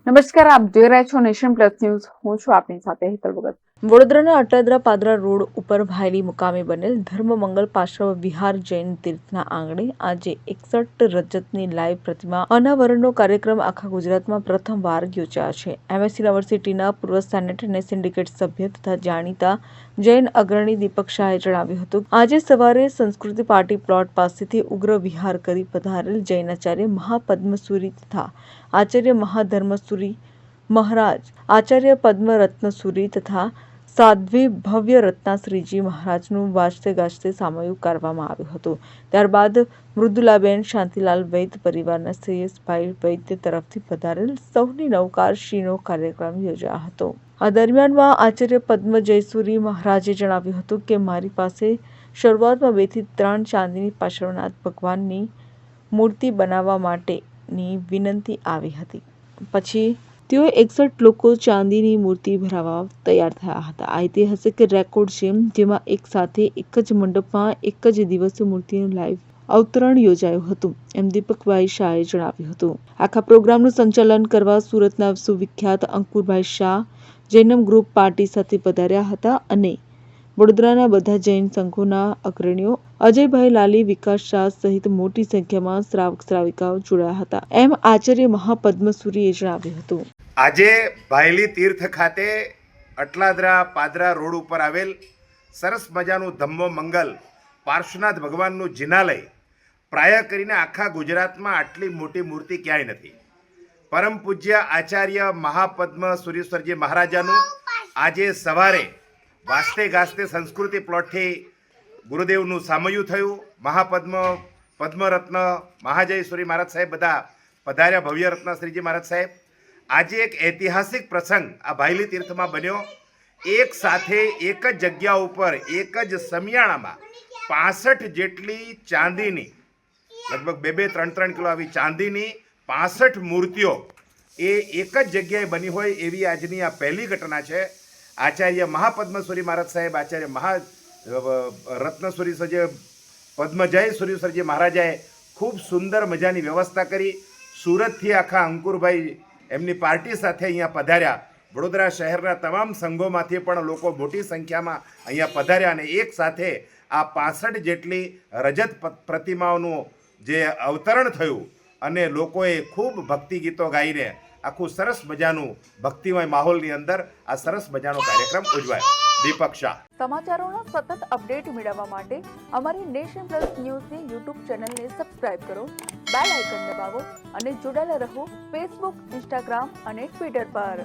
નમસ્કાર, આપ જોઈ રહ્યા છો નેશન પ્લસ ન્યૂઝ. હું છું આપની સાથે હેતલ ભગત. વડોદરાના અટાદરા પાદરા રોડ ઉપર ભાયલી મુકામે બનેલ ધર્મમંગલ પાર્શ્વ વિહાર જૈન તીર્થના આંગણે આજે 61 રજતની લાઈવ પ્રતિમા અનાવરણનો કાર્યક્રમ આખા ગુજરાતમાં પ્રથમવાર યોજાયો છે. એમએસ યુનિવર્સિટીના પૂર્વ સેનેટ અને સિન્ડિકેટ સભ્ય તથા જાણીતા જૈન અગ્રણી દીપક શાહે જણાવ્યું હતું, આજે સવારે સંસ્કૃતિ પાર્ટી પ્લોટ પાસેથી ઉગ્ર વિહાર કરી પધારેલ જૈનાચાર્ય મહાપદ્મસુરી તથા આચાર્ય મહાધર્મસુરી મહારાજ, આચાર્ય પદ્મરત્નસુરી તથા સાધ્વી ભવ્ય રત્નાશ્રીજી મહારાજનું વાજતે ગાજતે સામયું કરવામાં આવ્યું હતું. ત્યારબાદ મૃદુલાબેન શાંતિલાલ વૈદ્ય પરિવારના શ્રેયસભાઈ વૈદ્ય તરફથી પધારેલ સૌની નવકારશીનો કાર્યક્રમ યોજાયો હતો. આ દરમિયાનમાં આચાર્ય પદ્મ જયસુરી મહારાજે જણાવ્યું હતું કે મારી પાસે શરૂઆતમાં 2 થી 3 ચાંદીની પાર્શ્વનાથ ભગવાનની મૂર્તિ બનાવવા માટેની વિનંતી આવી હતી. પછી તેઓ 61 લોકો ચાંદીની મૂર્તિ ભરાવવા તૈયાર થયા હતા. આ ઐતિહાસિક રેકોર્ડ છે, જેમાં એક સાથે એક જ મંડપમાં એક જ દિવસે મૂર્તિનું લાઈવ અવતરણ યોજાયું હતું, એમ દીપકભાઈ શાહે જણાવ્યું હતું. આખા પ્રોગ્રામનું સંચાલન કરવા સુરતના સુવિખ્યાત અંકુરભાઈ શાહ જૈનમ ગ્રુપ પાર્ટી સાથે પધાર્યા હતા અને વડોદરાના બધા જૈન સંઘોના અગ્રણીઓ અજયભાઈ લાલી, વિકાસ શાહ સહિત મોટી સંખ્યામાં શ્રાવક શ્રાવિકાઓ જોડાયા હતા, એમ આચાર્ય મહાપદ્મસુરીએ જણાવ્યું હતું. આજે ભાયલી તીર્થ ખાતે અટલાદરા પાદરા રોડ ઉપર આવેલ સરસ મજાનું ધમ્મો મંગલ પાર્શ્વનાથ ભગવાનનું જિનાલય, પ્રાય કરીને આખા ગુજરાતમાં આટલી મોટી મૂર્તિ ક્યાંય નથી. પરમ પૂજ્ય આચાર્ય મહાપદ્મ સુરેશ્વરજી મહારાજાનું આજે સવારે વાસ્તે ગાસ્તે સંસ્કૃતિ પ્લોટથી ગુરુદેવનું સામયું થયું. મહાપદ્મ પદ્મરત્ન મહાજયશ્વરી મહારાજ સાહેબ બધા પધાર્યા, ભવ્ય રત્નાશ્રીજી મહારાજ સાહેબ. આજે એક ઐતિહાસિક પ્રસંગ આ ભાયલી તીર્થમાં બન્યો. એક સાથે એક જ જગ્યા ઉપર એક જ સમિયાણામાં 65 જેટલી ચાંદીની, લગભગ 2-3 કિલો આવી ચાંદીની 65 મૂર્તિઓ એ એક જ જગ્યાએ બની હોય એવી આજની આ પહેલી ઘટના છે. આચાર્ય મહાપદ્મસુરી મહારાજ સાહેબ, આચાર્ય મહારત્નસુરી પદ્મજય સુરેશ્વરજી મહારાજાએ ખૂબ સુંદર મજાની વ્યવસ્થા કરી. સુરતથી આખા અંકુરભાઈ એમની પાર્ટી સાથે અહીંયા પધાર્યા. વડોદરા શહેરના તમામ સંઘોમાંથી પણ લોકો મોટી સંખ્યામાં અહીંયા પધાર્યા અને એક સાથે આ 65 જેટલી રજત પ્રતિમાઓનું જે અવતરણ થયું અને લોકોએ ખૂબ ભક્તિ ગીતો ગાઈને આખું સરસ મજાનું ભક્તિમય માહોલની અંદર આ સરસ મજાનો કાર્યક્રમ ઉજવાયો. દીપક શાહ. સમાચારોનો સતત અપડેટ મેળવવા માટે અમારી નેશન પ્લસ ન્યૂઝની યુટ્યુબ ચેનલને સબસ્ક્રાઇબ કરો, બેલ આઇકન દબાવો અને જોડાયેલા રહો ફેસબુક, ઇન્સ્ટાગ્રામ અને ટ્વિટર પર.